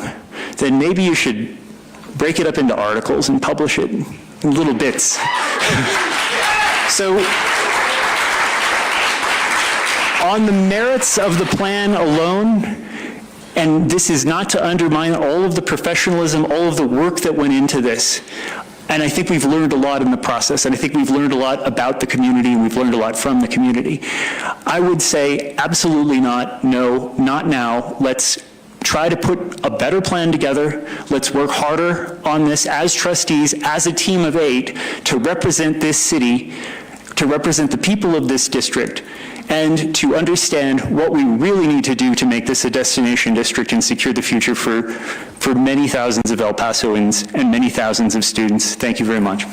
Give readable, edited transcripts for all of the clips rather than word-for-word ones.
wrong, then maybe you should break it up into articles and publish it in little bits. So, on the merits of the plan alone, and this is not to undermine all of the professionalism, all of the work that went into this, and I think we've learned a lot in the process, and I think we've learned a lot about the community, and we've learned a lot from the community. I would say absolutely not, no, not now. Let's try to put a better plan together. Let's work harder on this as trustees, as a team of 8, to represent this city, to represent the people of this district, and to understand what we really need to do to make this a destination district and secure the future for many thousands of El Pasoans and many thousands of students. Thank you very much.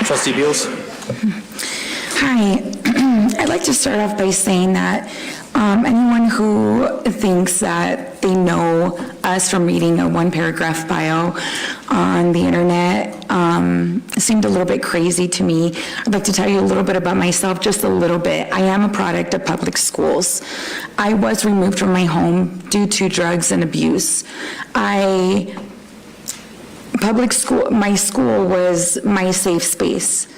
Trustee Beals. Hi. I'd like to start off by saying that anyone who thinks that they know us from reading a one-paragraph bio on the internet seemed a little bit crazy to me. I'd like to tell you a little bit about myself, just a little bit. I am a product of public schools. I was removed from my home due to drugs and abuse. My school was my safe space.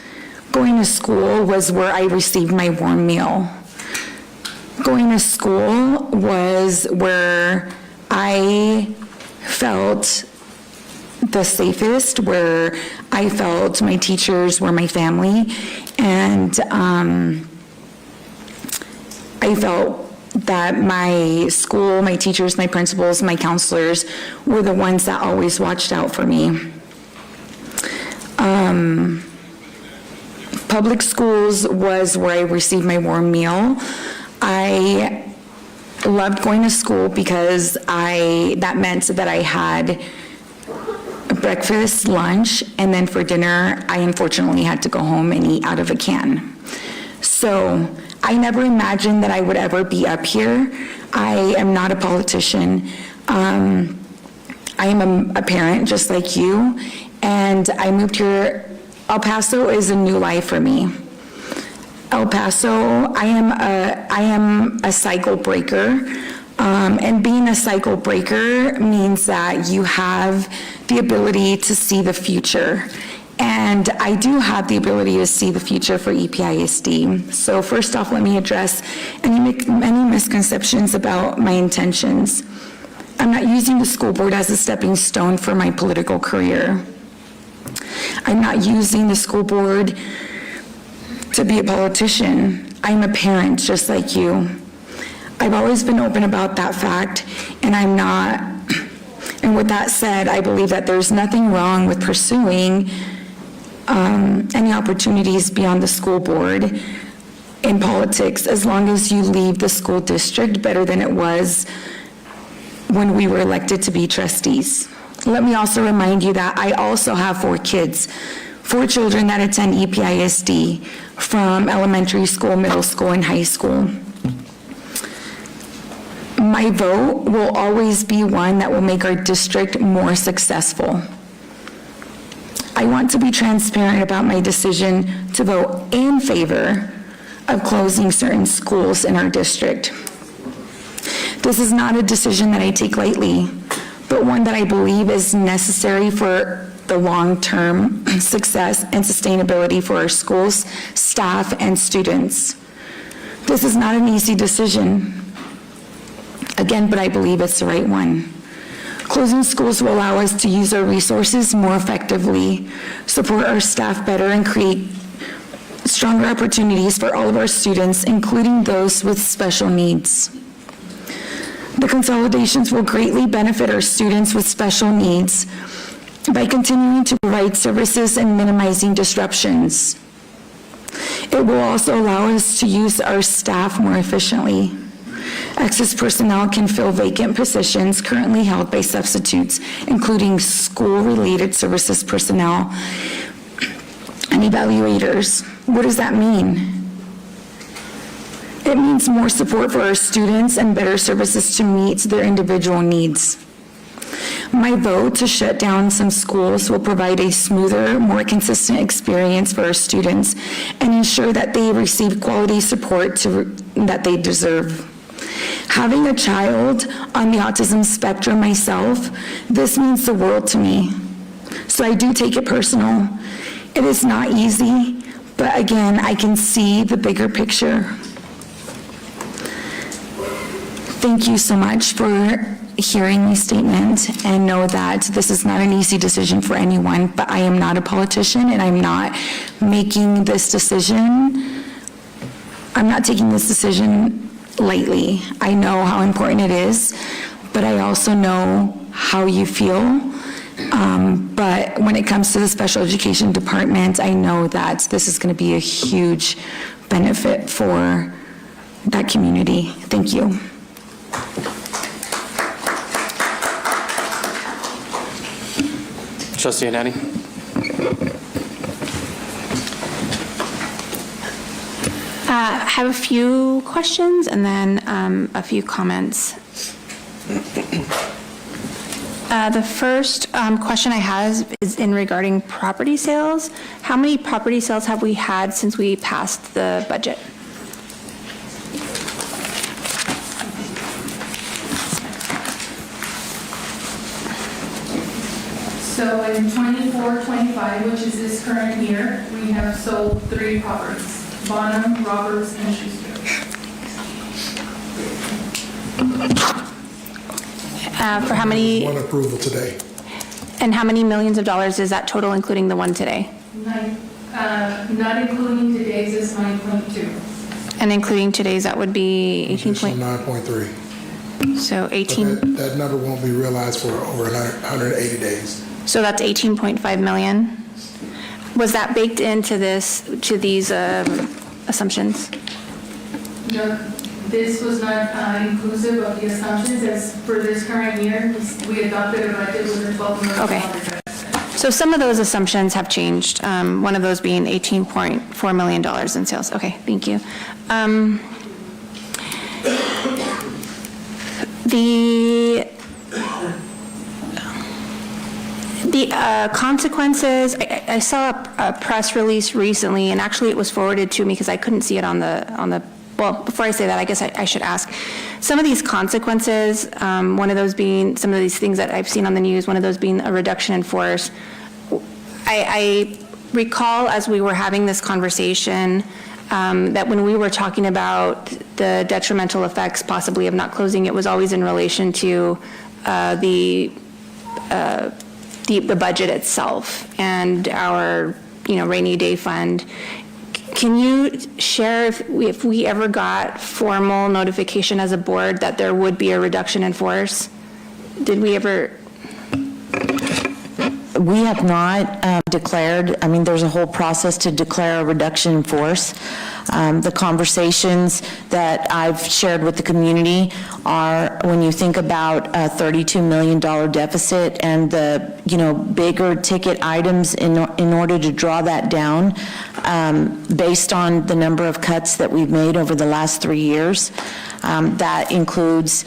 Going to school was where I received my warm meal. Going to school was where I felt the safest, where I felt my teachers were my family, and I felt that my school, my teachers, my principals, my counselors were the ones that always watched out for me. Public schools was where I received my warm meal. I loved going to school because that meant that I had breakfast, lunch, and then for dinner, I unfortunately had to go home and eat out of a can. So I never imagined that I would ever be up here. I am not a politician. I am a parent just like you, and I moved here. El Paso is a new life for me. El Paso, I am a cycle breaker, and being a cycle breaker means that you have the ability to see the future. And I do have the ability to see the future for EPISD. So first off, let me address any misconceptions about my intentions. I'm not using the school board as a stepping stone for my political career. I'm not using the school board to be a politician. I'm a parent just like you. I've always been open about that fact, and I'm not. And with that said, I believe that there's nothing wrong with pursuing any opportunities beyond the school board in politics, as long as you leave the school district better than it was when we were elected to be trustees. Let me also remind you that I also have 4 kids, 4 children that attend EPISD from elementary school, middle school, and high school. My vote will always be one that will make our district more successful. I want to be transparent about my decision to vote in favor of closing certain schools in our district. This is not a decision that I take lightly, but one that I believe is necessary for the long-term success and sustainability for our schools, staff, and students. This is not an easy decision, again, but I believe it's the right one. Closing schools will allow us to use our resources more effectively, support our staff better, and create stronger opportunities for all of our students, including those with special needs. The consolidations will greatly benefit our students with special needs by continuing to provide services and minimizing disruptions. It will also allow us to use our staff more efficiently. Excess personnel can fill vacant positions currently held by substitutes, including school-related services personnel and evaluators. What does that mean? It means more support for our students and better services to meet their individual needs. My vote to shut down some schools will provide a smoother, more consistent experience for our students and ensure that they receive quality support that they deserve. Having a child on the autism spectrum myself, this means the world to me. So I do take it personal. It is not easy, but again, I can see the bigger picture. Thank you so much for hearing my statement, and know that this is not an easy decision for anyone, but I am not a politician and I'm not making this decision. I'm not taking this decision lightly. I know how important it is, but I also know how you feel. But when it comes to the special education department, I know that this is going to be a huge benefit for that community. Thank you. Trustee Anani. I have a few questions and then a few comments. The first question I have is in regarding property sales. How many property sales have we had since we passed the budget? So in 24-25, which is this current year, we have sold 3 properties, Bonham, Roberts, and Schuster. For how many, One approval today. and how many millions of dollars is that total, including the one today? Not including today's is 9.2. And including today's, that would be 18 Additional point, 9.3. so But 18, that number won't be realized for over 180 days. so that's 18.5 million. Was that baked into this, to these assumptions? No, this was not inclusive of the assumptions, as for this current year, we adopted a budget with a $12 million. Okay. So some of those assumptions have changed, one of those being $18.4 million in sales. Okay, thank you. The consequences, I saw a press release recently, and actually it was forwarded to me because I couldn't see it on the, well, before I say that, I guess I should ask. Some of these consequences, one of those being, some of these things that I've seen on the news, one of those being a reduction in force. I recall as we were having this conversation, that when we were talking about the detrimental effects possibly of not closing, it was always in relation to the budget itself and our, rainy day fund. Can you share if we ever got formal notification as a board that there would be a reduction in force? Did we ever? We have not declared, there's a whole process to declare a reduction in force. The conversations that I've shared with the community are, when you think about a $32 million deficit and the, bigger ticket items in order to draw that down, based on the number of cuts that we've made over the last 3 years, that includes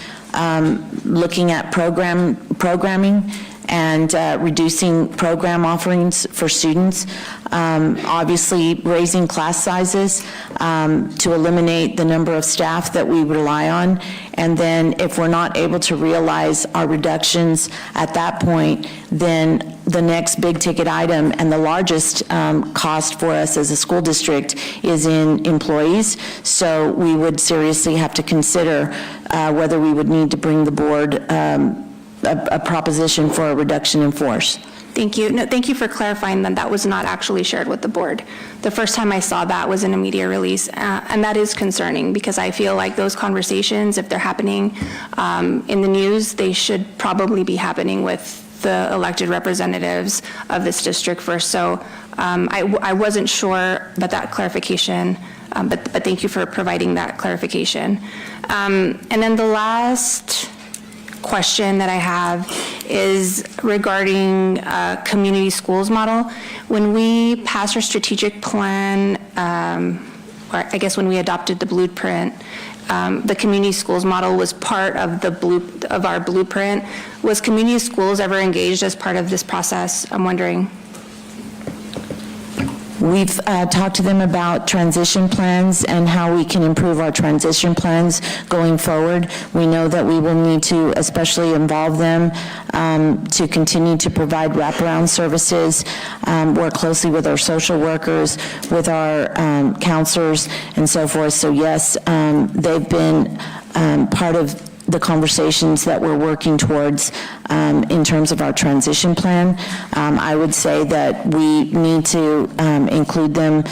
looking at programming and reducing program offerings for students, obviously raising class sizes to eliminate the number of staff that we rely on, and then if we're not able to realize our reductions at that point, then the next big ticket item and the largest cost for us as a school district is in employees, so we would seriously have to consider whether we would need to bring the board a proposition for a reduction in force. Thank you. No, thank you for clarifying that that was not actually shared with the board. The first time I saw that was in a media release, and that is concerning because I feel like those conversations, if they're happening in the news, they should probably be happening with the elected representatives of this district first. So I wasn't sure about that clarification, but thank you for providing that clarification. And then the last question that I have is regarding community schools model. When we passed our strategic plan or I guess when we adopted the blueprint, the community schools model was part of our blueprint. Was community schools ever engaged as part of this process? I'm wondering. We've talked to them about transition plans and how we can improve our transition plans going forward. We know that we will need to especially involve them to continue to provide wraparound services, work closely with our social workers, with our counselors, and so forth. So yes, they've been part of the conversations that we're working towards in terms of our transition plan. I would say that we need to include them,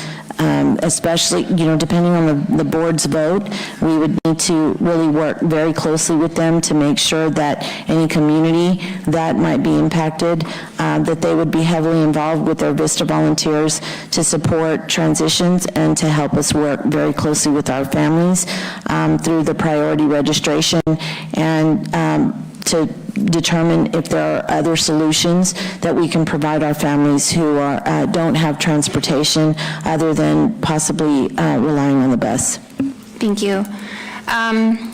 especially, depending on the board's vote, we would need to really work very closely with them to make sure that any community that might be impacted, that they would be heavily involved with their VISTA volunteers to support transitions and to help us work very closely with our families through the priority registration and to determine if there are other solutions that we can provide our families who don't have transportation other than possibly relying on the bus. Thank you. I'm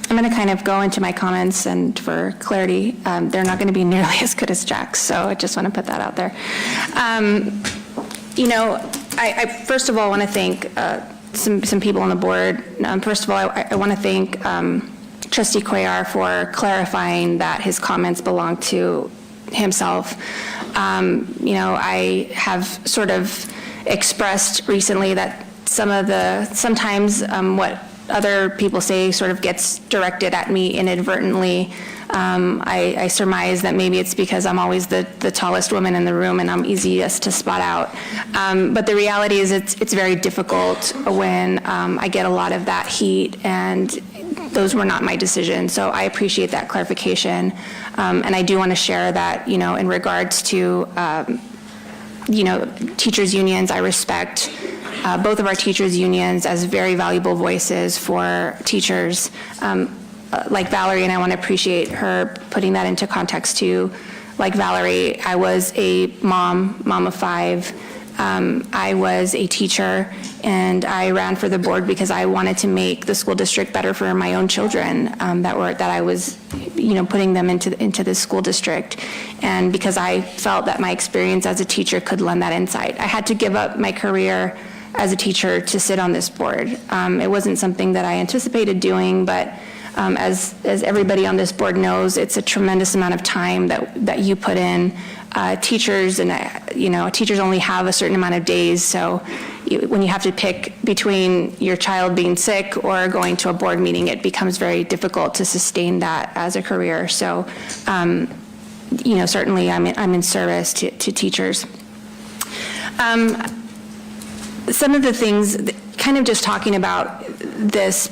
going to kind of go into my comments, and for clarity, they're not going to be nearly as good as Jack's, so I just want to put that out there. I first of all want to thank some people on the board. First of all, I want to thank Trustee Cuellar for clarifying that his comments belong to himself. I have sort of expressed recently that sometimes what other people say sort of gets directed at me inadvertently. I surmise that maybe it's because I'm always the tallest woman in the room and I'm easiest to spot out. But the reality is it's very difficult when I get a lot of that heat, and those were not my decisions. So I appreciate that clarification. And I do want to share that, in regards to, teachers' unions, I respect both of our teachers' unions as very valuable voices for teachers. Like Valerie, and I want to appreciate her putting that into context too. Like Valerie, I was a mom of 5. I was a teacher, and I ran for the board because I wanted to make the school district better for my own children that I was, putting them into the school district, and because I felt that my experience as a teacher could lend that insight. I had to give up my career as a teacher to sit on this board. It wasn't something that I anticipated doing, but as everybody on this board knows, it's a tremendous amount of time that you put in. Teachers teachers only have a certain amount of days, so when you have to pick between your child being sick or going to a board meeting, it becomes very difficult to sustain that as a career. So, certainly I'm in service to teachers. Some of the things, kind of just talking about this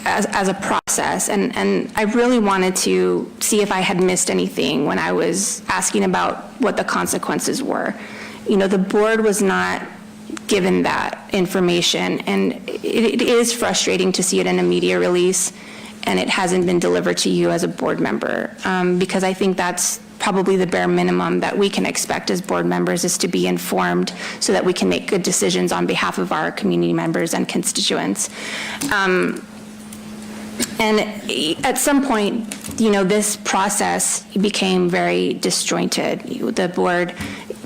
as a process, and I really wanted to see if I had missed anything when I was asking about what the consequences were. The board was not given that information, and it is frustrating to see it in a media release and it hasn't been delivered to you as a board member, because I think that's probably the bare minimum that we can expect as board members, is to be informed so that we can make good decisions on behalf of our community members and constituents. And at some point, this process became very disjointed. The board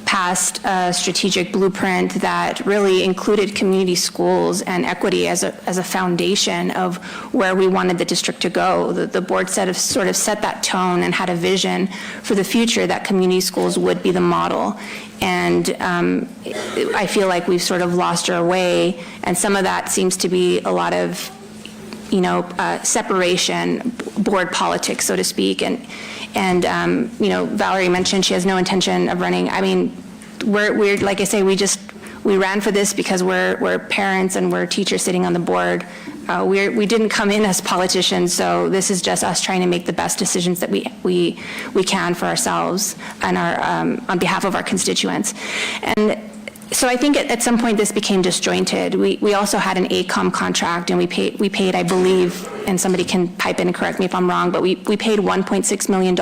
passed a strategic blueprint that really included community schools and equity as a foundation of where we wanted the district to go. The board sort of set that tone and had a vision for the future that community schools would be the model. And I feel like we've sort of lost our way, and some of that seems to be a lot of separation, board politics, so to speak. And Valerie mentioned she has no intention of running. I mean, we're like I say, we ran for this because we're parents and we're teachers sitting on the board. We didn't come in as politicians, so this is just us trying to make the best decisions that we can for ourselves and our on behalf of our constituents. And So I think at some point this became disjointed. We also had an ACOM contract, and we paid, I believe, and somebody can pipe in and correct me if I'm wrong, but we paid $1.6 million.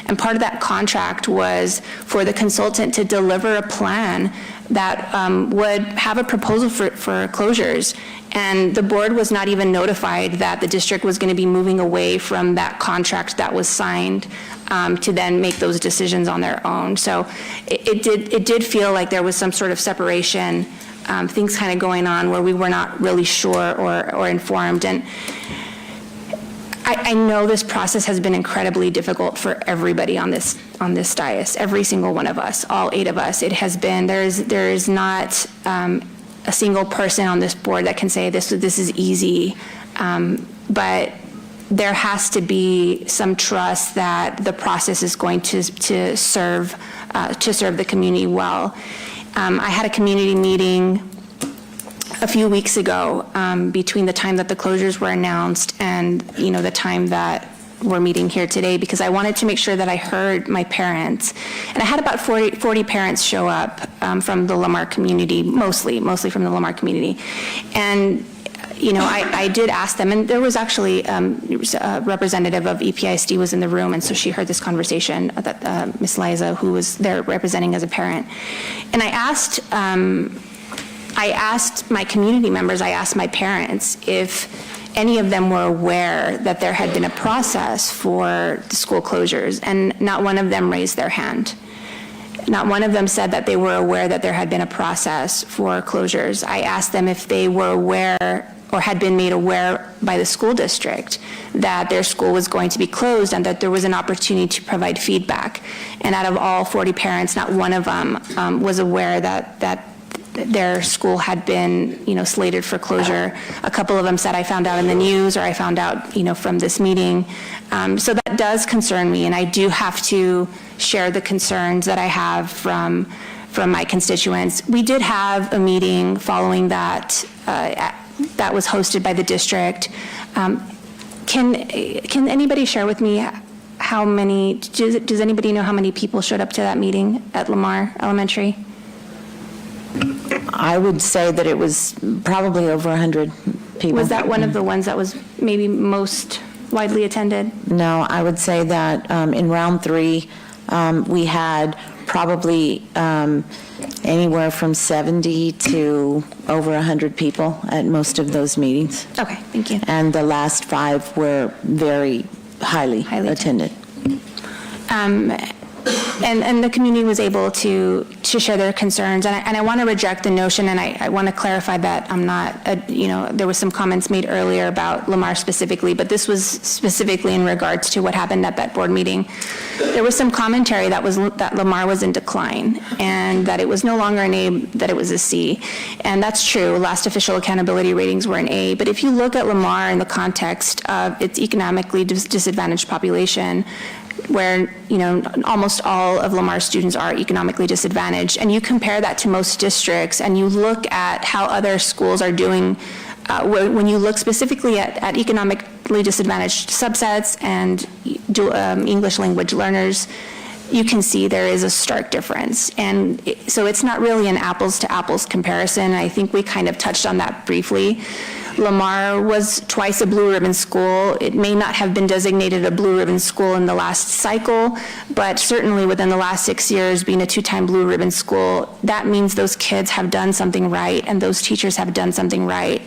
And part of that contract was for the consultant to deliver a plan that would have a proposal for closures. And the board was not even notified that the district was going to be moving away from that contract that was signed to then make those decisions on their own. So it did feel like there was some sort of separation, things kind of going on where we were not really sure or informed. And I know this process has been incredibly difficult for everybody on this dais, every single one of us, all 8 of us. It has been, there is not a single person on this board that can say this is easy, but there has to be some trust that the process is going to serve the community well. I had a community meeting a few weeks ago between the time that the closures were announced and the time that we're meeting here today, because I wanted to make sure that I heard my parents. And I had about 40 parents show up from the Lamar community, mostly from the Lamar community. And I did ask them, and there was actually a representative of EPISD was in the room, and so she heard this conversation that Ms. Liza, who was there representing as a parent. And I asked my community members, I asked my parents if any of them were aware that there had been a process for the school closures, and not one of them raised their hand. Not one of them said that they were aware that there had been a process for closures. I asked them if they were aware or had been made aware by the school district that their school was going to be closed and that there was an opportunity to provide feedback. And out of all 40 parents, not one of them was aware that their school had been, slated for closure. A couple of them said, I found out in the news, or I found out, from this meeting. So that does concern me, and I do have to share the concerns that I have from my constituents. We did have a meeting following that that was hosted by the district. Can anybody share with me how many, does anybody know how many people showed up to that meeting at Lamar Elementary? I would say that it was probably over 100 people. Was that one of the ones that was maybe most widely attended? No, I would say that in round 3, we had probably anywhere from 70 to over 100 people at most of those meetings. Okay, thank you. And the last 5 were very highly attended. And the community was able to share their concerns. And I want to reject the notion, and I want to clarify that I'm not, there was some comments made earlier about Lamar specifically, but this was specifically in regards to what happened at that board meeting. There was some commentary that Lamar was in decline, and that it was no longer an A, that it was a C. And that's true. Last official accountability ratings were an A. But if you look at Lamar in the context of its economically disadvantaged population, where almost all of Lamar's students are economically disadvantaged, and you compare that to most districts, and you look at how other schools are doing, when you look specifically at economically disadvantaged subsets and English language learners, you can see there is a stark difference. And so it's not really an apples to apples comparison. I think we kind of touched on that briefly. Lamar was twice a blue ribbon school. It may not have been designated a blue ribbon school in the last cycle, but certainly within the last 6 years, being a 2-time blue ribbon school, that means those kids have done something right, and those teachers have done something right.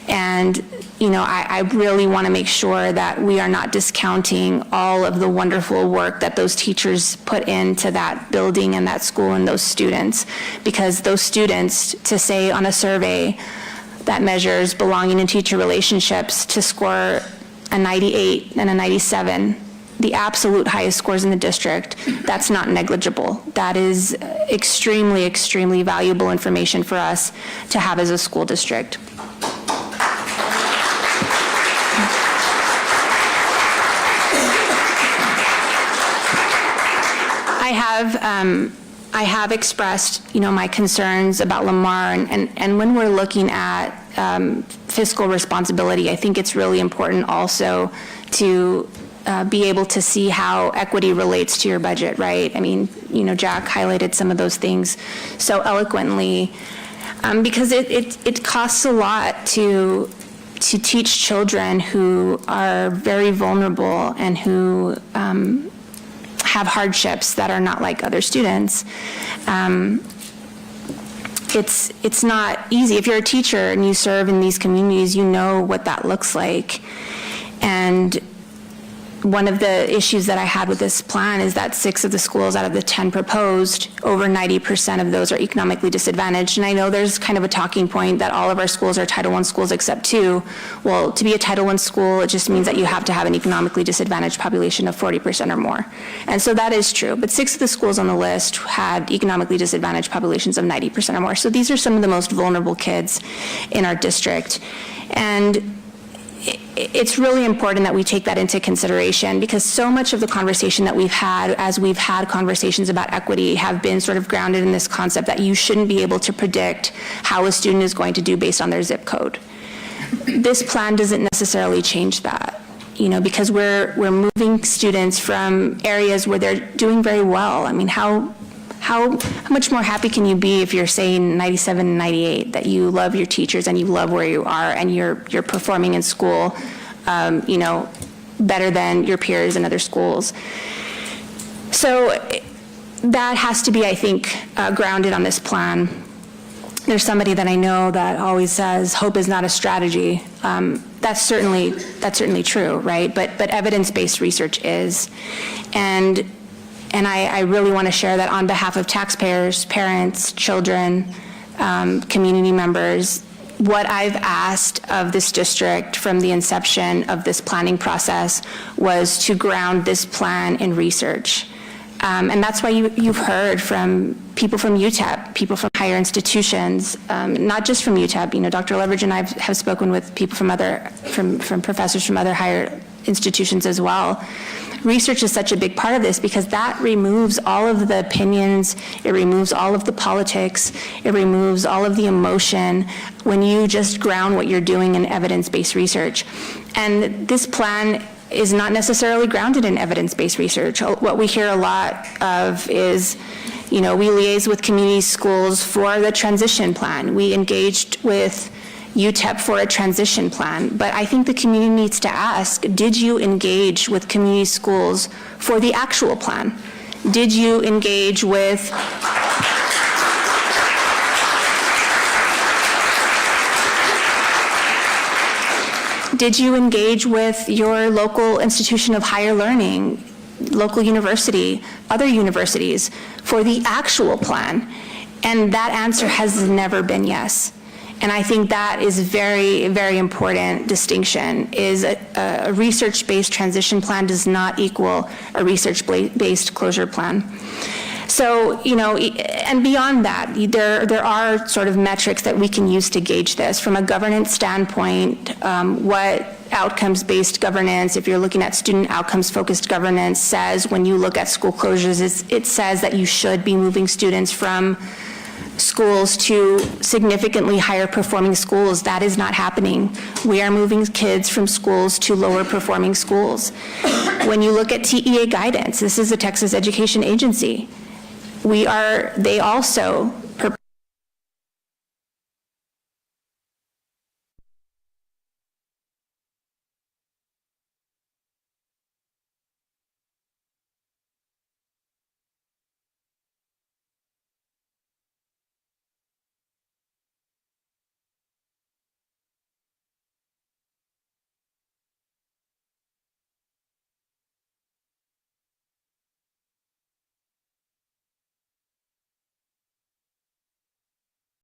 And I really want to make sure that we are not discounting all of the wonderful work that those teachers put into that building and that school and those students, because those students, to say on a survey that measures belonging and teacher relationships, to score a 98 and a 97, the absolute highest scores in the district, that's not negligible. That is extremely, extremely valuable information for us to have as a school district. I have expressed, my concerns about Lamar, and when we're looking at fiscal responsibility, I think it's really important also to be able to see how equity relates to your budget, right? I mean, Jack highlighted some of those things so eloquently, because it costs a lot to teach children who are very vulnerable and who have hardships that are not like other students. It's not easy. If you're a teacher and you serve in these communities, you know what that looks like. And one of the issues that I had with this plan is that 6 of the schools out of the 10 proposed, over 90% of those are economically disadvantaged. And I know there's kind of a talking point that all of our schools are Title I schools except 2. Well, to be a Title I school, it just means that you have to have an economically disadvantaged population of 40% or more. And so that is true. But 6 of the schools on the list had economically disadvantaged populations of 90% or more. So these are some of the most vulnerable kids in our district. And it's really important that we take that into consideration, because so much of the conversation that we've had as we've had conversations about equity have been sort of grounded in this concept that you shouldn't be able to predict how a student is going to do based on their zip code. This plan doesn't necessarily change that, because we're moving students from areas where they're doing very well. I mean, how much more happy can you be if you're saying 97 and 98, that you love your teachers and you love where you are and you're performing in school, better than your peers in other schools. So that has to be, I think, grounded on this plan. There's somebody that I know that always says hope is not a strategy. That's certainly true, right? But evidence-based research is. And I really want to share that on behalf of taxpayers, parents, children, community members. What I've asked of this district from the inception of this planning process was to ground this plan in research. And that's why you've heard from people from UTEP, people from higher institutions, not just from UTEP. Dr. Leverage and I have spoken with people from professors from other higher institutions as well. Research is such a big part of this because that removes all of the opinions, it removes all of the politics, it removes all of the emotion when you just ground what you're doing in evidence-based research. And this plan is not necessarily grounded in evidence-based research. What we hear a lot of is, we liaise with community schools for the transition plan. We engaged with UTEP for a transition plan, but I think the community needs to ask, did you engage with community schools for the actual plan? Did you engage with your local institution of higher learning, local university, other universities, for the actual plan? And that answer has never been yes. And I think that is very, very important distinction, is a research-based transition plan does not equal a research-based closure plan. So, and beyond that, there are sort of metrics that we can use to gauge this. From a governance standpoint, what outcomes-based governance, if you're looking at student outcomes-focused governance, says when you look at school closures, it says that you should be moving students from schools to significantly higher performing schools. That is not happening. We are moving kids from schools to lower performing schools. When you look at TEA guidance, this is a Texas Education Agency. They also